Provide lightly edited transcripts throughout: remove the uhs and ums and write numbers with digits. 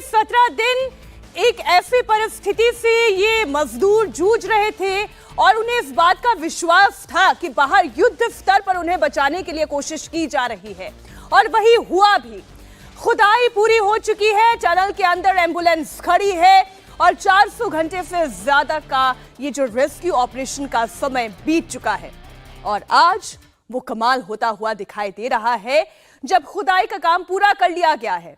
17 दिन एक ऐसी परिस्थिति से ये मजदूर जूझ रहे थे और उन्हें इस बात का विश्वास था कि बाहर युद्ध स्तर पर उन्हें बचाने के लिए कोशिश की जा रही है और वही हुआ भी। खुदाई पूरी हो चुकी है, टनल के अंदर एम्बुलेंस खड़ी है और 400 घंटे से ज्यादा का ये जो रेस्क्यू ऑपरेशन का समय बीत चुका है और आज वो कमाल होता हुआ दिखाई दे रहा है जब खुदाई का काम पूरा कर लिया गया है।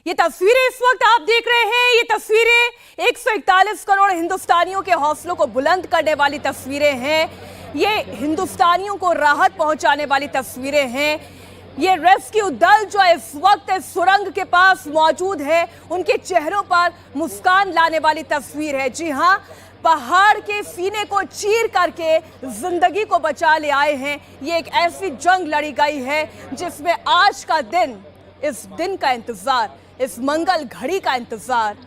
ये तस्वीरें इस वक्त आप देख रहे हैं, ये तस्वीरें 141 करोड़ हिंदुस्तानियों के हौसलों को बुलंद करने वाली तस्वीरें हैं। ये हिंदुस्तानियों को राहत पहुंचाने वाली तस्वीरें हैं। ये रेस्क्यू दल जो इस वक्त इस सुरंग के पास मौजूद है, उनके चेहरों पर मुस्कान लाने वाली तस्वीर है। जी हां, पहाड़ के सीने को चीर करके जिंदगी को बचा ले आए हैं। ये एक ऐसी जंग लड़ी गई है जिसमें आज का दिन, इस दिन का इंतजार, इस मंगल घड़ी का इंतजार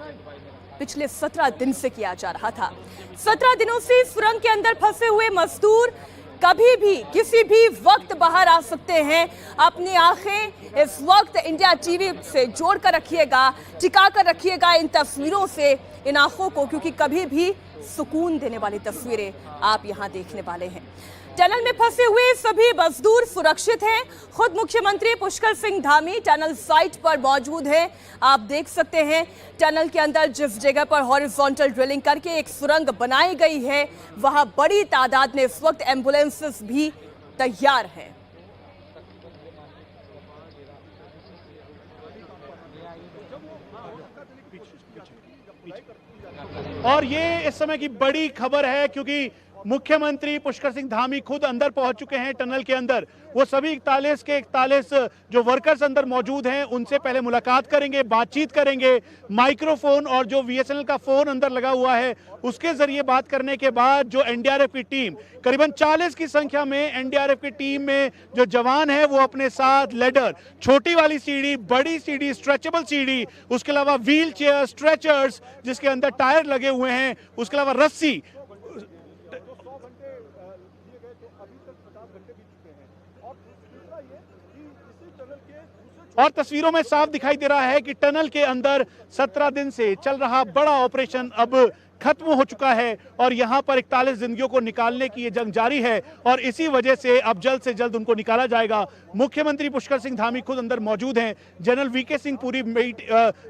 पिछले 17 दिन से किया जा रहा था। 17 दिनों से सुरंग के अंदर फंसे हुए मजदूर कभी भी किसी भी वक्त बाहर आ सकते हैं। अपनी आंखें इस वक्त इंडिया टीवी से जोड़कर रखिएगा, टिका कर रखिएगा इन तस्वीरों से इन आंखों को, क्योंकि कभी भी सुकून देने वाली तस्वीरें आप यहां देखने वाले हैं। टनल में फंसे हुए सभी मजदूर सुरक्षित हैं। खुद मुख्यमंत्री पुष्कर सिंह धामी टनल साइट पर मौजूद हैं। आप देख सकते हैं टनल के अंदर जिस जगह पर हॉरिजॉन्टल ड्रिलिंग करके एक सुरंग बनाई गई है, वहां बड़ी तादाद में इस वक्त एम्बुलेंसेस भी तैयार हैं। और ये इस समय की बड़ी खबर है क्योंकि मुख्यमंत्री पुष्कर सिंह धामी खुद अंदर पहुंच चुके हैं टनल के अंदर। वो सभी 41 के 41 जो वर्कर्स अंदर मौजूद हैं उनसे पहले मुलाकात करेंगे, बातचीत करेंगे। माइक्रोफोन और जो VSNL का फोन अंदर लगा हुआ है उसके जरिए बात करने के बाद जो NDRF की टीम, करीबन 40 की संख्या में NDRF की टीम में जो जवान है वो अपने साथ लेडर, छोटी वाली सीढ़ी, बड़ी सीढ़ी, स्ट्रेचेबल सीढ़ी, उसके अलावा व्हील चेयर, स्ट्रेचर्स जिसके अंदर टायर लगे हुए हैं, उसके अलावा रस्सी, और तस्वीरों में साफ दिखाई दे रहा है कि टनल के अंदर 17 दिन से चल रहा बड़ा ऑपरेशन अब खत्म हो चुका है और यहां पर 41 जिंदगियों को निकालने की ये जंग जारी है और इसी वजह से अब जल्द से जल्द उनको निकाला जाएगा। मुख्यमंत्री पुष्कर सिंह धामी खुद अंदर मौजूद हैं। जनरल VK सिंह पूरी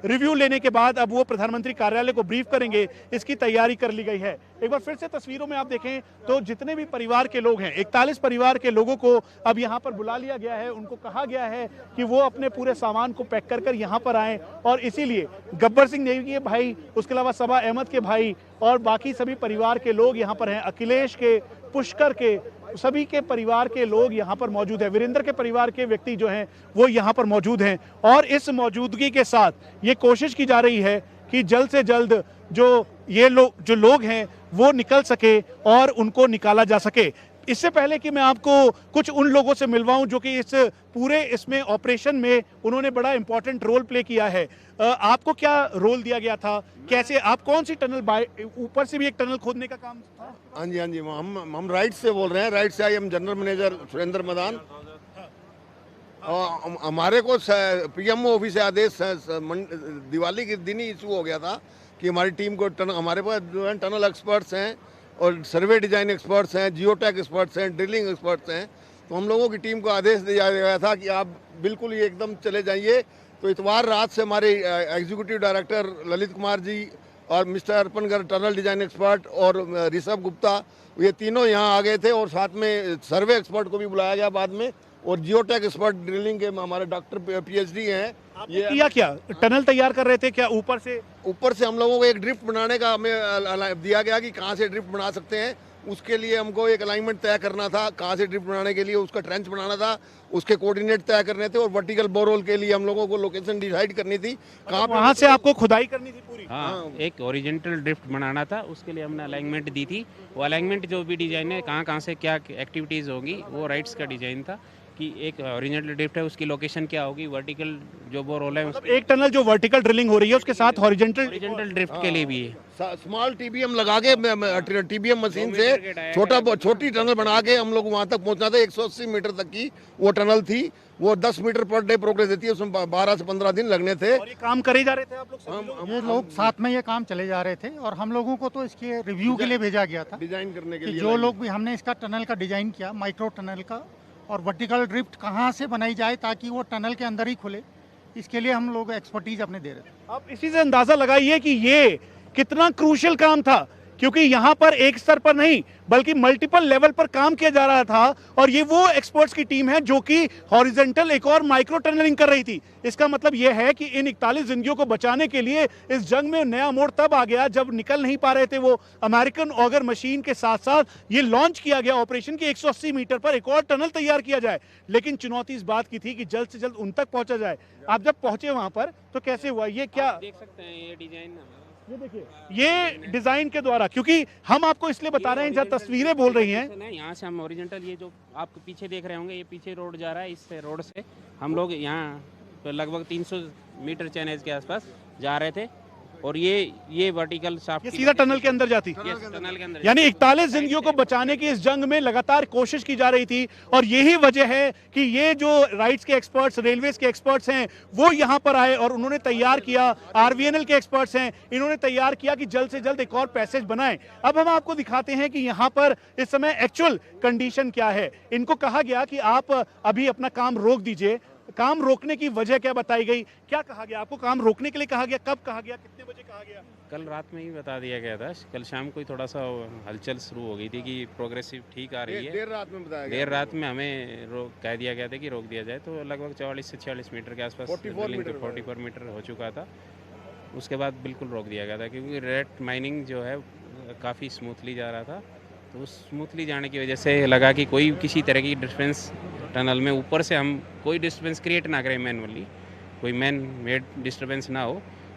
रिव्यू लेने के बाद अब वो प्रधानमंत्री कार्यालय को ब्रीफ करेंगे, इसकी तैयारी कर ली गई है। एक बार फिर से तस्वीरों में आप देखें तो जितने भी परिवार के लोग हैं, 41 परिवार के लोगों को अब यहाँ पर बुला लिया गया है। उनको कहा गया है कि वो अपने पूरे सामान को पैक कर यहाँ पर आए और इसीलिए गब्बर सिंह नेगी के भाई, उसके अलावा सबा अहमद के भाई और बाकी सभी परिवार के लोग यहाँ पर हैं। अखिलेश के, पुष्कर के, सभी के परिवार के लोग यहाँ पर मौजूद हैं। वीरेंद्र के परिवार के व्यक्ति जो हैं वो यहाँ पर मौजूद हैं और इस मौजूदगी के साथ ये कोशिश की जा रही है कि जल्द से जल्द जो लोग हैं वो निकल सके और उनको निकाला जा सके। इससे पहले कि मैं आपको कुछ उन लोगों से मिलवाऊं जो कि इस पूरे इसमें ऑपरेशन में उन्होंने बड़ा इंपॉर्टेंट रोल प्ले किया है, आपको क्या रोल दिया गया था, कैसे आप कौन सी टनल, ऊपर से भी एक टनल खोदने का काम था? हाँ जी, हम राइट से बोल रहे हैं। राइट से I am general manager Surendra Madan. हमारे को PMO ऑफिस से आदेश दिवाली के दिन ही इशू हो गया था कि हमारी टीम को हमारे पास जो है टनल एक्सपर्ट्स हैं और सर्वे डिजाइन एक्सपर्ट्स हैं, जियोटैक एक्सपर्ट्स हैं, ड्रिलिंग एक्सपर्ट्स हैं। तो हम लोगों की टीम को आदेश दिया गया था कि आप बिल्कुल ही एकदम चले जाइए। तो इतवार रात से हमारे एग्जीक्यूटिव डायरेक्टर ललित कुमार जी और मिस्टर अर्पण गर्ग टनल डिजाइन एक्सपर्ट और ऋषभ गुप्ता, ये तीनों यहाँ आ गए थे और साथ में सर्वे एक्सपर्ट को भी बुलाया गया बाद में, और जियोटैक एक्सपर्ट ड्रिलिंग के हमारे डॉक्टर PhD हैं। ये किया क्या टनल तैयार कर रहे थे क्या? ऊपर से हम लोगों को एक ड्रिफ्ट बनाने का हमें दिया गया कि कहाँ से ड्रिफ्ट बना सकते हैं। उसके लिए हमको एक अलाइनमेंट तय करना था, कहाँ से ड्रिफ्ट बनाने के लिए उसका ट्रेंच बनाना था, उसके कोऑर्डिनेट तय करने थे और वर्टिकल बोरहोल के लिए हम लोगों को लोकेशन डिसाइड करनी थी कहाँ पे वहाँ से आपको खुदाई करनी थी पूरी। हाँ, एक ओरिजेंटल ड्रिफ्ट बनाना था, उसके लिए हमने अलाइनमेंट दी थी। वो अलाइनमेंट जो भी डिजाइन है, कहाँ से क्या एक्टिविटीज़ होगी, वो राइट्स का डिजाइन था कि एक ओरिजिनल ड्रिफ्ट है उसकी लोकेशन क्या होगी, वर्टिकल जो बोरहोल है मतलब एक टनल जो वर्टिकल ड्रिलिंग हो रही है उसके साथ हॉरिजॉन्टल ड्रिफ्ट के लिए भी है। स्मॉल TBM लगा के TBM मशीन से छोटी टनल बना के हम लोग वहाँ तक पहुँचना था। 180 मीटर तक की वो टनल थी वो 10 मीटर पर डे प्रोग्रेस देती है, उसमें 12 से 15 दिन लगने थे। और ये काम करे जा रहे थे आप लोग सभी लोग? ये लोग साथ में ये काम चले जा रहे थे और हम लोगों को तो इसके रिव्यू के लिए भेजा गया था डिजाइन करने के कि लिए जो लोग भी हमने इसका टनल का डिजाइन किया, माइक्रो टनल का, और वर्टिकल ड्रिफ्ट कहाँ से बनाई जाए ताकि वो टनल के अंदर ही खुले, इसके लिए हम लोग एक्सपर्टीज अपने दे रहे थे। आप इसी से अंदाजा लगाइए कि ये कितना क्रूशियल काम था, क्योंकि यहां पर एक स्तर पर नहीं बल्कि मल्टीपल लेवल पर काम किया जा रहा था। और ये वो एक्सपर्ट्स की टीम है जो कि हॉरिजॉन्टल एक और माइक्रो टनलिंग कर रही थी। इसका मतलब यह है कि इन 41 जिंदगियों को बचाने के लिए इस जंग में नया मोड़ तब आ गया जब निकल नहीं पा रहे थे वो अमेरिकन ऑगर मशीन के साथ साथ ये लॉन्च किया गया ऑपरेशन की 180 मीटर पर एक और टनल तैयार किया जाए। लेकिन चुनौती इस बात की थी कि जल्द से जल्द उन तक पहुंचा जाए। आप जब पहुंचे वहां पर तो कैसे हुआ? ये क्या देख सकते हैं ये डिजाइन, ये देखिए, ये डिजाइन के द्वारा, क्योंकि हम आपको इसलिए बता रहे हैं जब तस्वीरें बोल रही हैं। यहाँ से हम ओरिजेंटल, ये जो आप पीछे देख रहे होंगे, ये पीछे रोड जा रहा है, इस रोड से हम लोग यहाँ पे लगभग 300 मीटर चैनेज के आसपास जा रहे थे। और ये वर्टिकल शाफ्ट ये सीधा टनल के अंदर जाती, टनल के अंदर, यानी 41 जिंदगियों को बचाने की इस जंग में लगातार कोशिश की जा रही थी। और यही वजह है कि ये जो राइट्स के एक्सपर्ट्स, रेलवेज के एक्सपर्ट्स हैं, वो यहाँ पर आए और उन्होंने तैयार किया। आरवीएनएल के एक्सपर्ट्स हैं, इन्होंने तैयार किया कि जल्द से जल्द एक और पैसेज बनाएं। अब हम आपको दिखाते हैं कि यहाँ पर इस समय एक्चुअल कंडीशन क्या है। इनको कहा गया कि आप अभी अपना काम रोक दीजिए। काम रोकने की वजह क्या बताई गई? क्या कहा गया आपको? काम रोकने के लिए कहा गया? कब कहा गया? कितने बजे कहा गया? कल रात में ही बता दिया गया था। कल शाम को ही थोड़ा सा हलचल शुरू हो गई थी कि प्रोग्रेसिव ठीक आ रही है। देर रात में बताया गया, देर रात में हमें कह दिया गया था कि रोक दिया जाए। तो लगभग 44 से 46 मीटर के आसपास 44 मीटर हो चुका था। उसके बाद बिल्कुल रोक दिया गया था क्योंकि रेट माइनिंग जो है काफ़ी स्मूथली जा रहा था। तो उस स्मूथली जाने की वजह से लगा कि कोई किसी तरह की डिस्टेंस टनल में ऊपर से हम कोई डिस्टर्बेंस क्रिएट ना करें, मैनुअली कोई मैन मेड डिस्टर्बेंस ना हो,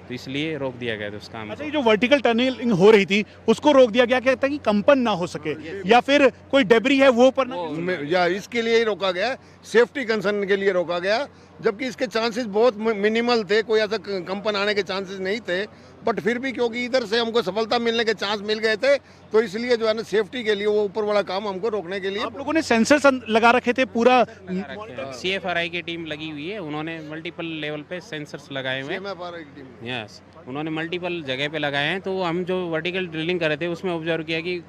तो इसलिए रोक दिया गया था उस काम अच्छा, को। ये जो वर्टिकल टनलिंग हो रही थी उसको रोक दिया गया क्या, ताकि कंपन ना हो सके या फिर कोई डेब्री है वो पर ना? या इसके लिए ही रोका गया, सेफ्टी कंसर्न के लिए रोका गया, जबकि इसके चांसेस बहुत मिनिमल थे, कोई ऐसा कंपन आने के चांसेस नहीं थे। बट फिर भी क्योंकि इधर से हमको सफलता मिलने के चांस मिल गए थे, तो इसलिए जो है ना सेफ्टी के लिए वो ऊपर वाला काम हमको रोकने के लिए आप लोगों ने सेंसर्स लगा रखे थे पूरा? CFRI की टीम लगी हुई है, उन्होंने मल्टीपल लेवल पे सेंसर्स लगाए हुए हैं। CMFRI की टीम। यस, उन्होंने मल्टीपल जगह पे लगाए हैं। तो हम जो वर्टिकल ड्रिलिंग कर रहे थे उसमें ऑब्जर्व किया कि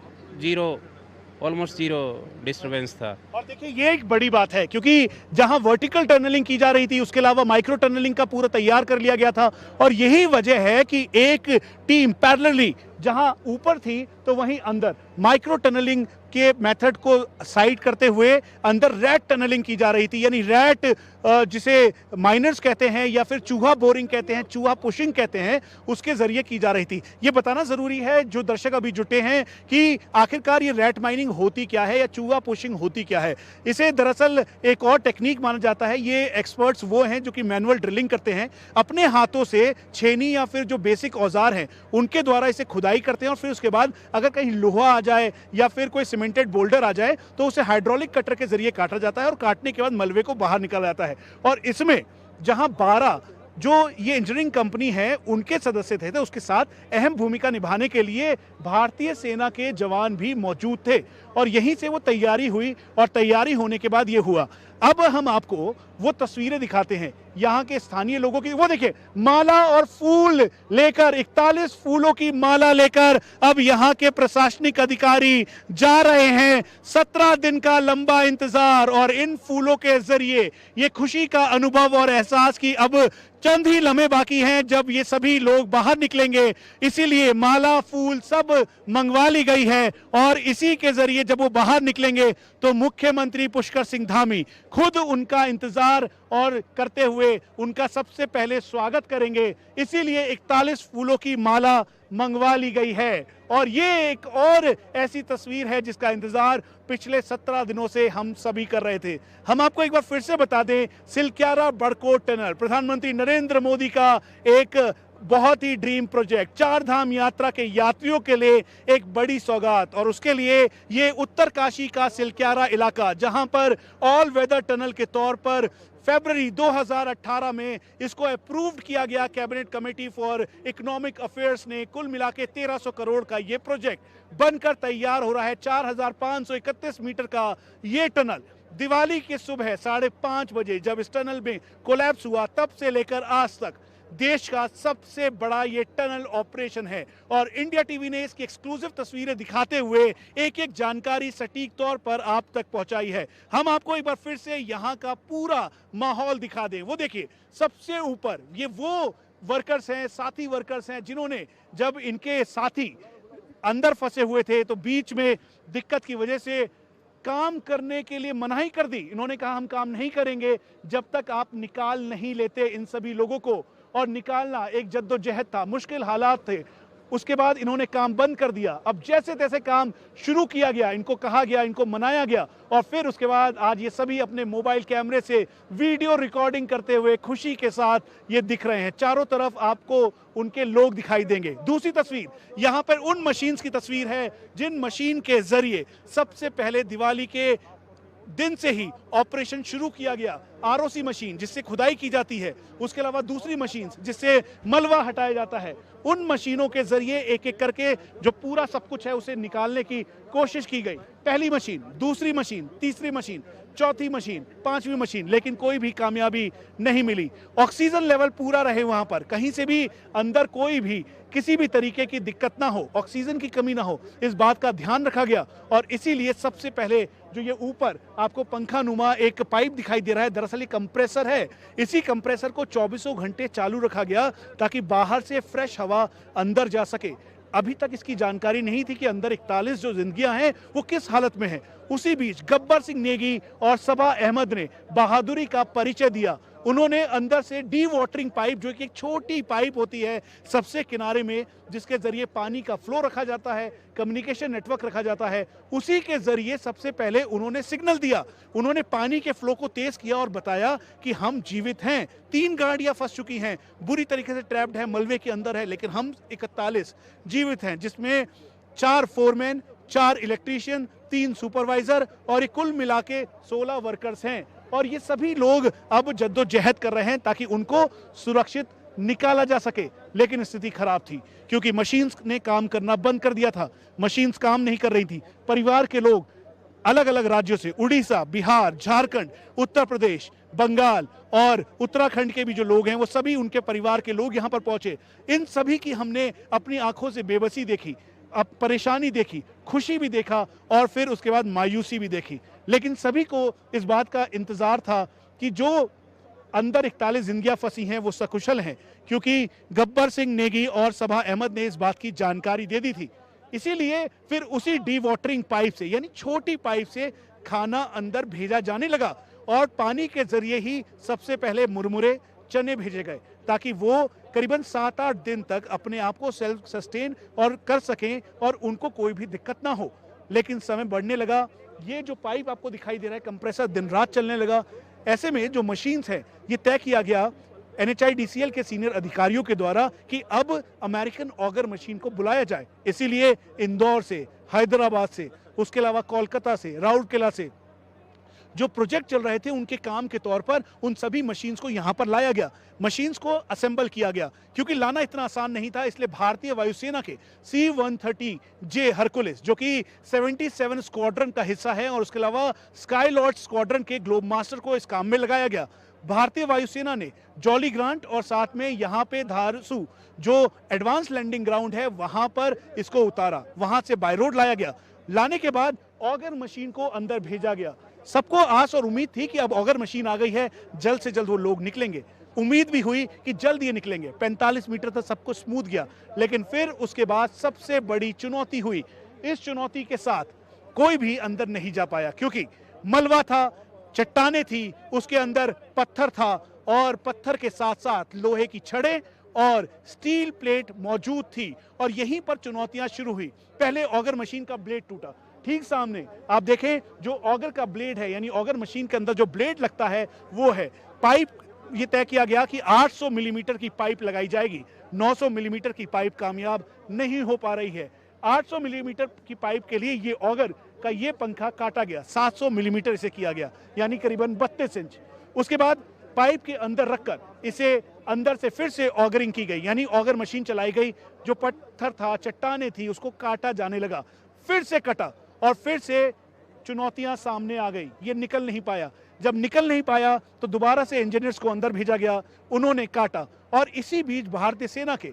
ऑलमोस्ट जीरो डिस्टर्बेंस था। और देखिए, ये एक बड़ी बात है क्योंकि जहां वर्टिकल टनलिंग की जा रही थी उसके अलावा माइक्रो टनलिंग का पूरा तैयार कर लिया गया था। और यही वजह है कि एक टीम पैरेलली जहां ऊपर थी तो वहीं अंदर माइक्रो टनलिंग के मेथड को साइड करते हुए अंदर रैट टनलिंग की जा रही थी। यानी रैट जिसे माइनर्स कहते हैं या फिर चूहा बोरिंग कहते हैं, चूहा पुशिंग कहते हैं, उसके जरिए की जा रही थी। ये बताना जरूरी है जो दर्शक अभी जुटे हैं कि आखिरकार ये रैट माइनिंग होती क्या है या चूहा पुशिंग होती क्या है। इसे दरअसल एक और टेक्निक माना जाता है। ये एक्सपर्ट्स वो हैं जो कि मैनुअल ड्रिलिंग करते हैं, अपने हाथों से छेनी या फिर जो बेसिक औजार हैं उनके द्वारा इसे खुदाई करते हैं और फिर उसके बाद अगर कहीं लोहा आ जाए या फिर कोई सीमेंटेड बोल्डर आ जाए तो उसे हाइड्रोलिक कटर के जरिए काटा जाता है और काटने के बाद मलबे को बाहर निकाला जाता है। और इसमें जहां 12 जो ये इंजीनियरिंग कंपनी है उनके सदस्य थे, तो उसके साथ अहम भूमिका निभाने के लिए भारतीय सेना के जवान भी मौजूद थे और यहीं से वो तैयारी हुई और तैयारी होने के बाद ये हुआ। अब हम आपको वो तस्वीरें दिखाते हैं यहाँ के स्थानीय लोगों की। वो देखिए, माला और फूल लेकर 41 फूलों की माला लेकर अब यहाँ के प्रशासनिक अधिकारी जा रहे हैं। 17 दिन का लंबा इंतजार और इन फूलों के जरिए ये खुशी का अनुभव और एहसास की अब चंद ही लम्हे बाकी हैं जब ये सभी लोग बाहर निकलेंगे। इसीलिए माला फूल सब मंगवा ली गई है और इसी के जरिए जब वो बाहर निकलेंगे तो मुख्यमंत्री पुष्कर सिंह धामी खुद उनका इंतजार और करते हुए उनका सबसे पहले स्वागत करेंगे। इसीलिए 41 फूलों की माला मंगवा ली गई है। और ये एक और ऐसी तस्वीर है जिसका इंतजार पिछले 17 दिनों से हम सभी कर रहे थे। हम आपको एक बार फिर से बता दें, सिलक्यारा बड़कोट टनल प्रधानमंत्री नरेंद्र मोदी का एक बहुत ही ड्रीम प्रोजेक्ट, 4 धाम यात्रा के यात्रियों के लिए एक बड़ी सौगात। और उसके लिए ये उत्तरकाशी का सिलक्यारा इलाका, जहां पर ऑल वेदर टनल के तौर पर फरवरी 2018 में इसको अप्रूव्ड किया गया cabinet committee for economic affairs ने। कुल मिला के 1300 करोड़ का ये प्रोजेक्ट बनकर तैयार हो रहा है। 4531 मीटर का ये टनल दिवाली की सुबह 5:30 बजे जब इस टनल में कोलैप्स हुआ, तब से लेकर आज तक देश का सबसे बड़ा ये टनल ऑपरेशन है। और इंडिया टीवी ने इसकी एक्सक्लूसिव तस्वीरें दिखाते हुए एक एक जानकारी सटीक तौर पर आप तक पहुंचाई है। हम आपको एक बार फिर से यहां का पूरा माहौल दिखा दें। वो देखिए, सबसे ऊपर ये वो वर्कर्स हैं, साथी वर्कर्स हैं, जिन्होंने जब इनके साथी अंदर फंसे हुए थे तो बीच में दिक्कत की वजह से काम करने के लिए मनाही कर दी। इन्होंने कहा हम काम नहीं करेंगे जब तक आप निकाल नहीं लेते इन सभी लोगों को। और निकालना एक जद्दोजहद था, मुश्किल हालात थे। उसके बाद इन्होंने काम बंद कर दिया। अब जैसे तैसे काम शुरू किया गया, इनको कहा गया, इनको मनाया गया, और फिर उसके बाद आज ये सभी अपने मोबाइल कैमरे से वीडियो रिकॉर्डिंग करते हुए खुशी के साथ ये दिख रहे हैं। चारों तरफ आपको उनके लोग दिखाई देंगे। दूसरी तस्वीर यहाँ पर उन मशीन्स की तस्वीर है जिन मशीन के जरिए सबसे पहले दिवाली के दिन से ही ऑपरेशन शुरू किया गया। आरओसी मशीन जिससे खुदाई की जाती है, उसके अलावा दूसरी मशीन जिससे मलबा हटाया जाता है, उन मशीनों के जरिए एक एक करके जो पूरा सब कुछ है उसे निकालने की कोशिश की गई। पहली मशीन, दूसरी मशीन, तीसरी मशीन, चौथी मशीन, पांचवी मशीन, लेकिन कोई भी कामयाबी नहीं मिली। ऑक्सीजन लेवल पूरा रहे वहां पर, कहीं से भी अंदर कोई भी किसी भी तरीके की दिक्कत ना हो, ऑक्सीजन की कमी ना हो, इस बात का ध्यान रखा गया। और इसीलिए सबसे पहले जो ये ऊपर आपको पंखा नुमा एक पाइप दिखाई दे रहा है, दरअसल ये कंप्रेसर है। इसी कंप्रेसर को 24 घंटे चालू रखा गया ताकि बाहर से फ्रेश हवा अंदर जा सके। अभी तक इसकी जानकारी नहीं थी कि अंदर 41 जो जिंदगियां हैं वो किस हालत में हैं। उसी बीच गब्बर सिंह नेगी और सबा अहमद ने बहादुरी का परिचय दिया। उन्होंने अंदर से डी वाटरिंग पाइप, जो कि एक छोटी पाइप होती है सबसे किनारे में, जिसके जरिए पानी का फ्लो रखा जाता है, कम्युनिकेशन नेटवर्क रखा जाता है, उसी के जरिए सबसे पहले उन्होंने सिग्नल दिया। उन्होंने पानी के फ्लो को तेज किया और बताया कि हम जीवित हैं। 3 गाड़ियां फंस चुकी हैं, बुरी तरीके से ट्रैप्ड है, मलबे के अंदर है, लेकिन हम 41 जीवित हैं, जिसमें 4 फोरमैन, 4 इलेक्ट्रीशियन, 3 सुपरवाइजर और ये कुल मिला के 16 वर्कर्स हैं। और ये सभी लोग अब जद्दोजहद कर रहे हैं ताकि उनको सुरक्षित निकाला जा सके। लेकिन स्थिति खराब थी क्योंकि मशीन्स ने काम करना बंद कर दिया था। मशीन्स काम नहीं कर रही थी। परिवार के लोग अलग अलग राज्यों से, उड़ीसा, बिहार, झारखंड, उत्तर प्रदेश, बंगाल और उत्तराखंड के भी जो लोग हैं वो सभी उनके परिवार के लोग यहाँ पर पहुंचे। इन सभी की हमने अपनी आंखों से बेबसी देखी, अब परेशानी देखी, खुशी भी देखा और फिर उसके बाद मायूसी भी देखी। लेकिन सभी को इस बात का इंतजार था कि जो अंदर 41 जिंदगियां फंसी हैं वो सकुशल हैं, क्योंकि गब्बर सिंह नेगी और सबा अहमद ने इस बात की जानकारी दे दी थी। इसीलिए फिर उसी डी वाटरिंग पाइप से, यानी छोटी पाइप से खाना अंदर भेजा जाने लगा और पानी के जरिए ही सबसे पहले मुरमुरे, चने भेजे गए ताकि वो करीबन 7-8 दिन तक अपने आप को सेल्फ सस्टेन और कर सकें और उनको कोई भी दिक्कत ना हो। लेकिन समय बढ़ने लगा। ये जो पाइप आपको दिखाई दे रहा है, कंप्रेसर दिन रात चलने लगा। ऐसे में जो मशीन्स हैं, ये तय किया गया NHIDCL के सीनियर अधिकारियों के द्वारा कि अब अमेरिकन ऑगर मशीन को बुलाया जाए। इसीलिए इंदौर से, हैदराबाद से, उसके अलावा कोलकाता से, राउरकेला से जो प्रोजेक्ट चल रहे थे उनके काम के तौर पर उन सभी मशीन्स को यहाँ पर लाया गया। मशीन्स को असेंबल किया गया क्योंकि लाना इतना आसान नहीं था। इसलिए भारतीय वायुसेना के C-130J हरकुलिस, जो कि 77 स्क्वाड्रन का हिस्सा है, और उसके अलावा स्काई लॉर्ड स्क्वाड्रन के ग्लोब मास्टर को इस काम में लगाया गया। भारतीय वायुसेना ने जॉली ग्रांट और साथ में यहाँ पे धारसू जो एडवांस लैंडिंग ग्राउंड है वहां पर इसको उतारा, वहां से बाय रोड लाया गया। लाने के बाद ऑगर मशीन को अंदर भेजा गया। सबको आस और उम्मीद थी कि अब ऑगर मशीन आ गई है, जल्द से जल्द वो लोग निकलेंगे। उम्मीद भी हुई कि जल्द ये निकलेंगे। 45 मीटर तक सब कुछ स्मूथ गया, लेकिन फिर उसके बाद सबसे बड़ी चुनौती हुई। इस चुनौती के साथ कोई भी अंदर नहीं जा पाया क्योंकि मलबा था, चट्टाने थी, उसके अंदर पत्थर था और पत्थर के साथ साथ लोहे की छड़ें और स्टील प्लेट मौजूद थी। और यहीं पर चुनौतियां शुरू हुई। पहले ऑगर मशीन का ब्लेड टूटा। ठीक सामने आप देखें जो ऑगर का ब्लेड है, यानी ऑगर मशीन के अंदर जो ब्लेड लगता है वो है पाइप। ये तय किया गया कि 800 मिलीमीटर की पाइप लगाई जाएगी। 900 मिलीमीटर की पाइप कामयाब नहीं हो पा रही है। 800 मिलीमीटर की पाइप के लिए ये ऑगर का ये पंखा काटा गया, 700 मिलीमीटर इसे किया गया, यानी करीबन 32 इंच। उसके बाद पाइप के अंदर रखकर इसे अंदर से फिर से ऑगरिंग की गई, यानी ऑगर मशीन चलाई गई। जो पत्थर था, चट्टाने थी, उसको काटा जाने लगा, फिर से कटा और फिर से चुनौतियां सामने आ गई, ये निकल नहीं पाया। जब निकल नहीं पाया तो दोबारा से इंजीनियर्स को अंदर भेजा गया, उन्होंने काटा और इसी बीच भारतीय सेना के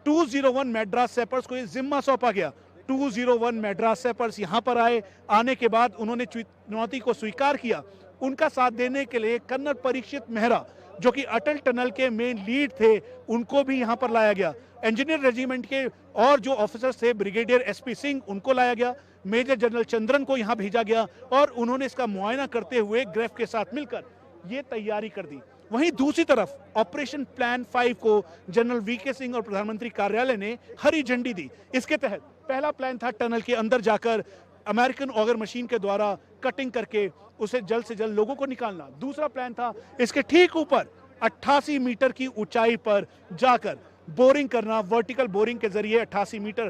201 मैड्रास सैपर्स को ये जिम्मा सौंपा गया। 201 मैड्रास सैपर्स यहां पर आए, आने के बाद उन्होंने चुनौती को स्वीकार किया। उनका साथ देने के लिए कर्नल परीक्षित मेहरा जो कि अटल टनल के मेन लीड थे, उनको भी यहां पर लाया गया। इंजीनियर रेजिमेंट के और जो ऑफिसर्स थे, ब्रिगेडियर एसपी सिंह, उनको लाया गया। मेजर जनरल चंद्रन को यहां भेजा गया और उन्होंने इसका मुआयना करते हुए ग्रेफ के साथ मिलकर ये तैयारी कर दी। वहीं दूसरी तरफ ऑपरेशन प्लान 5 को जनरल वीके सिंह और प्रधानमंत्री कार्यालय ने हरी झंडी दी। इसके तहत पहला प्लान था टनल के अंदर जाकर अमेरिकन ऑगर मशीन के द्वारा कटिंग करके उसे जल्द से जल्द लोगों को निकालना। दूसरा प्लान था इसके ठीक ऊपर 88 मीटर की ऊंचाई पर जाकर बोरिंग करना, वर्टिकल बोरिंग के जरिए 88 मीटर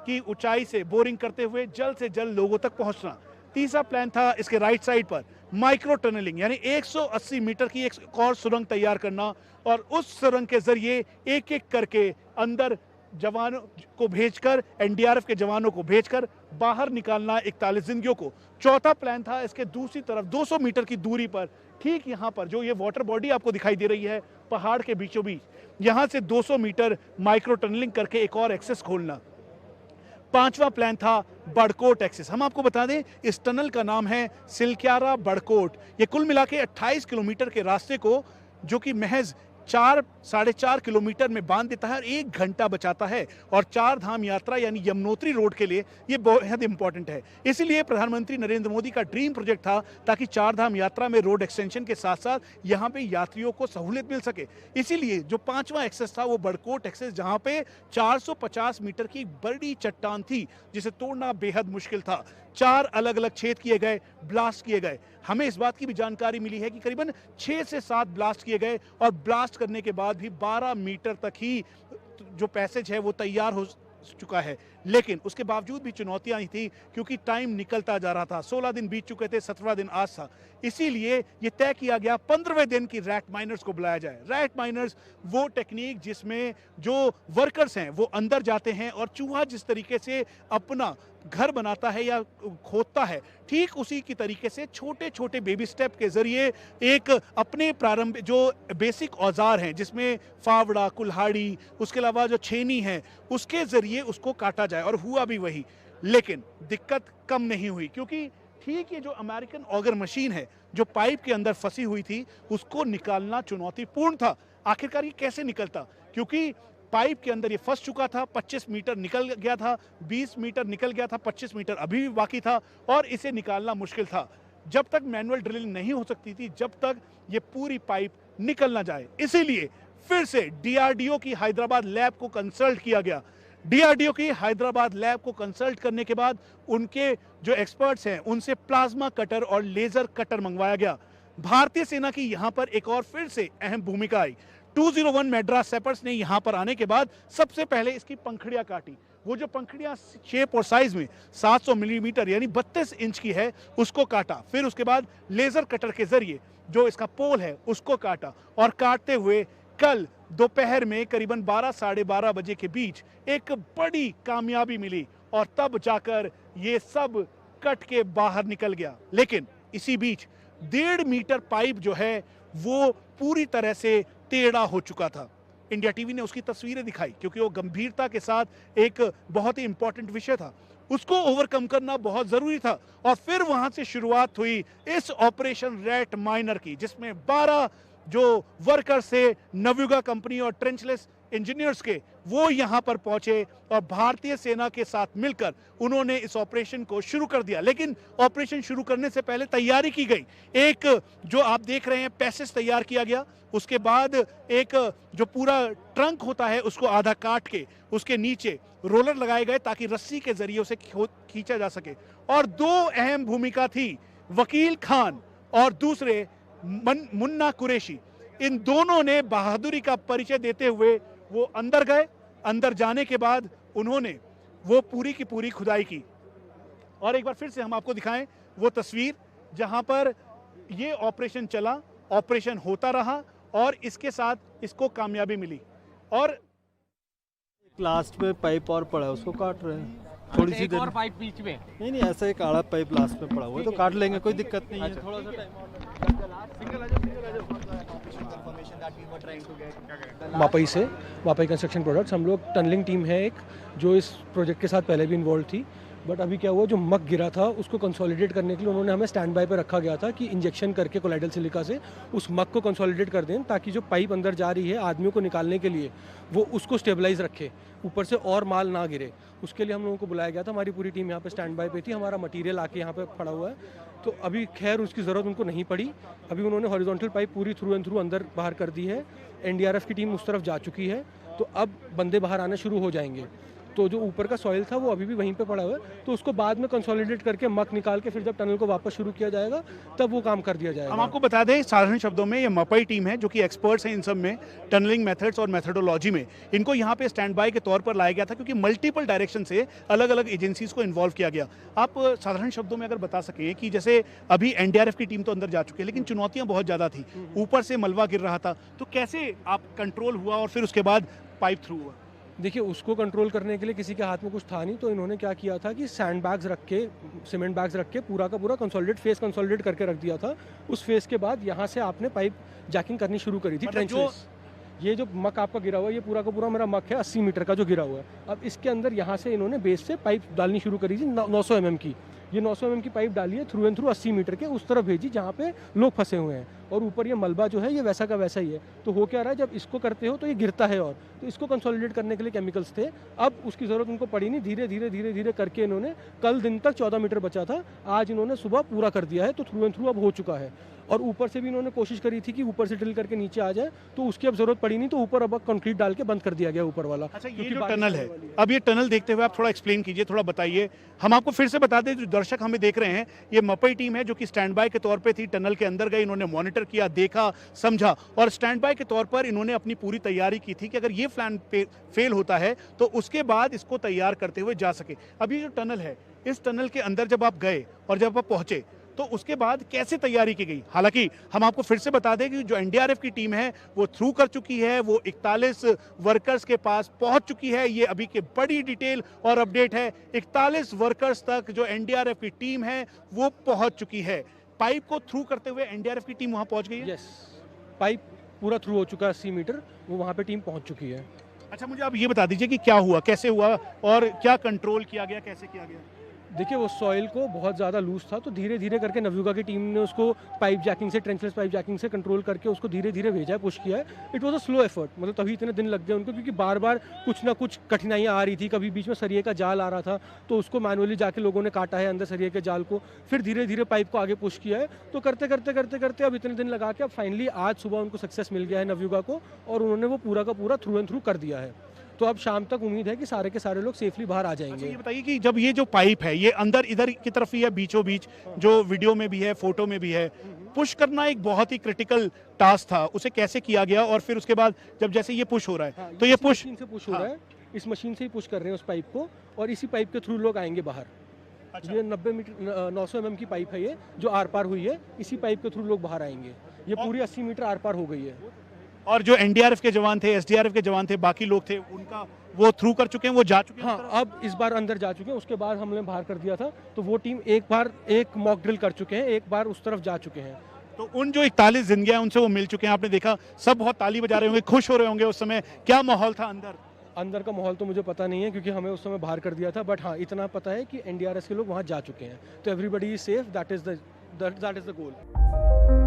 की ऊंचाई से बोरिंग करते हुए जल्द से जल्द लोगों तक पहुंचना। तीसरा प्लान था इसके राइट साइड पर माइक्रो टनलिंग, यानी 180 मीटर की एक और सुरंग तैयार करना और उस सुरंग के जरिए एक एक करके अंदर जवानों को भेजकर, एनडीआरएफ के जवानों को भेजकर बाहर निकालना 41 जिंदगियों को। चौथा प्लान था इसके दूसरी तरफ 200 मीटर की दूरी पर, ठीक यहाँ पर जो ये वाटर बॉडी आपको दिखाई दे रही है पहाड़ के बीचों बीच, यहाँ से 200 मीटर माइक्रो टनलिंग करके एक और एक्सेस खोलना। पांचवा प्लान था बड़कोट एक्सेस। हम आपको बता दें इस टनल का नाम है सिलक्यारा बड़कोट। ये कुल मिला के 28 किलोमीटर के रास्ते को, जो कि महज 4-4.5 किलोमीटर में बांध देता है और 1 घंटा बचाता है। और 4 धाम यात्रा यानी यमुनोत्री रोड के लिए ये बेहद इंपॉर्टेंट है। इसीलिए प्रधानमंत्री नरेंद्र मोदी का ड्रीम प्रोजेक्ट था ताकि 4 धाम यात्रा में रोड एक्सटेंशन के साथ साथ यहाँ पे यात्रियों को सहूलियत मिल सके। इसीलिए जो 5वां एक्सेस था वो बड़कोट एक्सेस, जहाँ पे 450 मीटर की बड़ी चट्टान थी जिसे तोड़ना बेहद मुश्किल था। 4 अलग अलग छेद किए गए, ब्लास्ट किए गए। हमें इस बात की भी जानकारी मिली है कि करीबन 6 से 7 ब्लास्ट किए गए और ब्लास्ट करने के बाद भी 12 मीटर तक ही जो पैसेज है वो तैयार हो चुका है। लेकिन उसके बावजूद भी चुनौतियां थी क्योंकि टाइम निकलता जा रहा था। 16 दिन बीत चुके थे, 17वां दिन आज था। इसीलिए ये तय किया गया 15वें दिन की रैट माइनर्स को बुलाया जाए। रैट माइनर्स वो टेक्निक जिसमें जो वर्कर्स हैं वो अंदर जाते हैं और चूहा जिस तरीके से अपना घर बनाता है या खोदता है, ठीक उसी की तरीके से छोटे छोटे बेबी स्टेप के जरिए एक अपने प्रारंभ जो बेसिक औजार हैं जिसमें फावड़ा, कुल्हाड़ी, उसके अलावा जो छेनी है, उसके जरिए उसको काटा जाए। और हुआ भी वही। लेकिन दिक्कत कम नहीं हुई क्योंकि ठीक ये जो अमेरिकन ऑगर मशीन है जो पाइप के अंदर फंसी हुई थी, उसको निकालना चुनौतीपूर्ण था। आखिरकार ये कैसे निकलता, क्योंकि पाइप के अंदर ये फंस चुका था। 25 मीटर निकल गया था, 20 मीटर निकल गया था, 25 मीटर अभी भी बाकी था और इसे निकालना मुश्किल था। जब तक मैनुअल ड्रिलिंग नहीं हो सकती थी, जब तक ये पूरी पाइप निकल ना जाए। इसीलिए फिर से डीआरडीओ की हैदराबाद लैब को कंसल्ट किया गया। डीआरडीओ की हैदराबाद लैब को कंसल्ट करने के बाद उनके जो एक्सपर्ट्स हैं उनसे प्लाज्मा कटर और लेजर कटर मंगवाया गया। भारतीय सेना की यहां पर एक और फिर से अहम भूमिका आई। 201 मैड्रास सैपर्स ने यहां पर आने के बाद सबसे पहले इसकी पंखड़ियां काटी। वो जो पंखड़ियां शेप और साइज में 700 मिलीमीटर यानी 32 इंच की है, उसको काटा। फिर उसके बाद लेजर कटर के जरिए जो इसका पोल है उसको काटा और काटते हुए कल दोपहर में करीबन 12-12:30 बजे के बीच एक बड़ी कामयाबी मिली और तब जाकर ये सब कट के बाहर निकल गया। लेकिन इसी बीच 1.5 मीटर पाइप जो है वो पूरी तरह से टेढ़ा हो चुका था। इंडिया टीवी ने उसकी तस्वीरें दिखाई क्योंकि वो गंभीरता के साथ एक बहुत ही इंपॉर्टेंट विषय था, उसको ओवरकम करना बहुत जरूरी था। और फिर वहां से शुरुआत हुई इस ऑपरेशन रैट माइनर की, जिसमें 12 जो वर्कर्स थे नवयुगा कंपनी और ट्रेंचलेस इंजीनियर्स के, वो यहां पर पहुंचे और भारतीय सेना के साथ मिलकर उन्होंने इस ऑपरेशन को शुरू कर दिया। लेकिन ऑपरेशन शुरू करने से पहले तैयारी की गई। एक जो आप देख रहे हैं पैसेज तैयार किया गया, उसके बाद एक जो पूरा ट्रंक होता है उसको आधा काट के उसके नीचे रोलर लगाए गए ताकि रस्सी के जरिए उसे खींचा जा सके। और 2 अहम भूमिका थी, वकील खान और दूसरे मुन्ना कुरैशी। इन दोनों ने बहादुरी का परिचय देते हुए वो अंदर गए। अंदर जाने के बाद उन्होंने वो पूरी की पूरी खुदाई की। और एक बार फिर से हम आपको दिखाएं वो तस्वीर जहां पर ये ऑपरेशन चला, ऑपरेशन होता रहा और इसके साथ इसको कामयाबी मिली। और लास्ट में पाइप और पड़ा, उसको काट रहे हैं। थोड़ी सी एक देर और पाइप बीच में। नहीं नहीं, ऐसा ही काला पाइप लास्ट में पड़ा हुआ है तो काट लेंगे, कोई दिक्कत नहीं है। थोड़ा सा वापई कंस्ट्रक्शन प्रोडक्ट्स, हम लोग टनलिंग टीम है एक जो इस प्रोजेक्ट के साथ पहले भी इन्वॉल्व थी। बट अभी क्या हुआ, जो मग गिरा था उसको कंसोलिडेट करने के लिए उन्होंने हमें स्टैंड बाय पे रखा गया था कि इंजेक्शन करके कोलाइडल सिलिका से उस मग को कंसोलिडेट कर दें, ताकि जो पाइप अंदर जा रही है आदमियों को निकालने के लिए वो उसको स्टेबलाइज रखे, ऊपर से और माल ना गिरे। उसके लिए हम लोगों को बुलाया गया था, हमारी पूरी टीम यहाँ पे स्टैंड बाय पे थी, हमारा मटीरियल आके यहाँ पे पड़ा हुआ है। तो अभी खैर उसकी ज़रूरत उनको नहीं पड़ी। अभी उन्होंने हॉरिजॉन्टल पाइप पूरी थ्रू एंड थ्रू अंदर बाहर कर दी है। एनडीआरएफ की टीम उस तरफ जा चुकी है, तो अब बंदे बाहर आने शुरू हो जाएंगे। तो जो ऊपर का सॉइल था वो अभी भी वहीं पे पड़ा हुआ है, तो उसको बाद में कंसोलिडेट करके मक निकाल के फिर जब टनल को वापस शुरू किया जाएगा तब वो काम कर दिया जाएगा। हम आपको बता दें साधारण शब्दों में, ये मपई टीम है जो कि एक्सपर्ट्स हैं इन सब में, टनलिंग मेथड्स और मेथडोलॉजी में। इनको यहाँ पे स्टैंड बाय के तौर पर लाया गया था क्योंकि मल्टीपल डायरेक्शन से अलग अलग एजेंसीज को इन्वॉल्व किया गया। आप साधारण शब्दों में अगर बता सकें कि जैसे अभी एनडीआरएफ की टीम तो अंदर जा चुकी है, लेकिन चुनौतियां बहुत ज़्यादा थी, ऊपर से मलबा गिर रहा था, तो कैसे आप कंट्रोल हुआ और फिर उसके बाद पाइप थ्रू हुआ? देखिए, उसको कंट्रोल करने के लिए किसी के हाथ में कुछ था नहीं, तो इन्होंने क्या किया था कि सैंड बैग्स रख के, सीमेंट बैग्स रख के पूरा का पूरा कंसोलिडेट फेस कंसोलिडेट करके रख दिया था। उस फेस के बाद यहाँ से आपने पाइप जैकिंग करनी शुरू करी थी। मतलब ये जो मक आपका गिरा हुआ है, ये पूरा का पूरा मेरा मक है 80 मीटर का जो गिरा हुआ है। अब इसके अंदर यहाँ से इन्होंने बेस से पाइप डालनी शुरू करी थी 900 mm की। ये 900 mm की पाइप डाली है थ्रू एंड थ्रू 80 मीटर के, उस तरफ भेजी जहाँ पे लोग फंसे हुए हैं। और ऊपर ये मलबा जो है ये वैसा का वैसा ही है। तो हो क्या रहा है, जब इसको करते हो तो ये गिरता है, और तो इसको कंसोलिडेट करने के लिए केमिकल्स थे। अब उसकी ज़रूरत उनको पड़ी नहीं, धीरे धीरे धीरे धीरे करके इन्होंने, कल दिन तक 14 मीटर बचा था, आज इन्होंने सुबह पूरा कर दिया है, तो थ्रू एंड थ्रू अब हो चुका है। और ऊपर से भी इन्होंने कोशिश करी थी कि ऊपर से ड्रिल करके नीचे आ जाए, तो उसकी अब जरूरत पड़ी नहीं, तो ऊपर अब कंक्रीट डाल के बंद कर दिया गया ऊपर वाला। अच्छा, ये जो टनल है, अब ये टनल देखते हुए आप थोड़ा एक्सप्लेन कीजिए, थोड़ा बताइए। हम आपको फिर से बता दें, जो दर्शक हमें देख रहे हैं, ये मपई टीम है जो कि स्टैंड बाय के तौर पे थी, टनल के अंदर गई, इन्होंने मॉनिटर किया, देखा, समझा, और स्टैंड बाय के तौर पर इन्होंने अपनी पूरी तैयारी की थी कि अगर ये प्लान फेल होता है तो उसके बाद इसको तैयार करते हुए जा सके। अब ये जो टनल है, इस टनल के अंदर जब आप गए और जब आप पहुंचे तो उसके बाद कैसे तैयारी की गई? हालांकि हम आपको फिर से बता दें कि जो एनडीआरएफ की टीम है वो थ्रू कर चुकी है, वो 41 वर्कर्स के पास पहुंच चुकी है। ये अभी की बड़ी डिटेल और अपडेट है, 41 वर्कर्स तक जो एनडीआरएफ की टीम है वो पहुंच चुकी है। पाइप को थ्रू करते हुए एनडीआरएफ की टीम वहां पहुंच गई है। यस, पाइप पूरा थ्रू हो चुका है 80 मीटर, वो वहाँ पे टीम पहुँच चुकी है। अच्छा, मुझे आप ये बता दीजिए कि क्या हुआ, कैसे हुआ और क्या कंट्रोल किया गया, कैसे किया गया? देखिए, वो सॉइल को बहुत ज़्यादा लूज था, तो धीरे धीरे करके नवयुगा की टीम ने उसको पाइप जैकिंग से, ट्रेंचलेस पाइप जैकिंग से कंट्रोल करके उसको धीरे धीरे भेजा है, पुश किया है। It was a slow effort, मतलब तभी इतने दिन लग गए उनको, क्योंकि बार बार कुछ ना कुछ कठिनाइयाँ आ रही थी। कभी बीच में सरिये का जाल आ रहा था, तो उसको मैनुअली जाके लोगों ने काटा है अंदर सरिये के जाल को, फिर धीरे धीरे पाइप को आगे पुश किया है। तो करते करते करते करते अब इतने दिन लगा के अब फाइनली आज सुबह उनको सक्सेस मिल गया है नवयुगा को, और उन्होंने वो पूरा का पूरा थ्रू एंड थ्रू कर दिया है। तो अब शाम तक उम्मीद है कि सारे के सारे लोग सेफली बाहर आ जाएंगे। अच्छा, ये बताइए कि जब ये जो पाइप है ये अंदर इधर की तरफ ही है, बीचों बीच, जो वीडियो में भी है, फोटो में भी है, पुश करना एक बहुत ही क्रिटिकल टास्क था, उसे कैसे किया गया? और फिर उसके बाद जब जैसे ये पुश हो रहा है, तो ये पुश मशीन से पुश हो रहा है, इस मशीन से ही पुश कर रहे हैं उस पाइप को, और इसी पाइप के थ्रू लोग आएंगे बाहर। अच्छा। ये 900 mm की पाइप है, ये जो आर पार हुई है, इसी पाइप के थ्रू लोग बाहर आएंगे। ये पूरी 80 मीटर आर पार हो गई है। और जो एनडीआरएफ के जवान थे, एसडीआरएफ के जवान थे, बाकी लोग थे, उनका वो थ्रू कर चुके हैं, वो जा चुके हैं। हाँ, अब इस बार अंदर जा चुके हैं, उसके बाद हमने बाहर कर दिया था, तो वो टीम एक मॉक ड्रिल कर चुके हैं, एक बार उस तरफ जा चुके हैं। तो उन जो 41 जिंदगियां उनसे वो मिल चुके हैं, आपने देखा, सब बहुत ताली बजा रहे होंगे, खुश हो रहे होंगे। उस समय क्या माहौल था अंदर का माहौल तो मुझे पता नहीं है, क्योंकि हमें उस समय बाहर कर दिया था, बट हाँ इतना पता है कि एनडीआरएफ के लोग वहाँ जा चुके हैं, तो everybody is safe, that is the goal.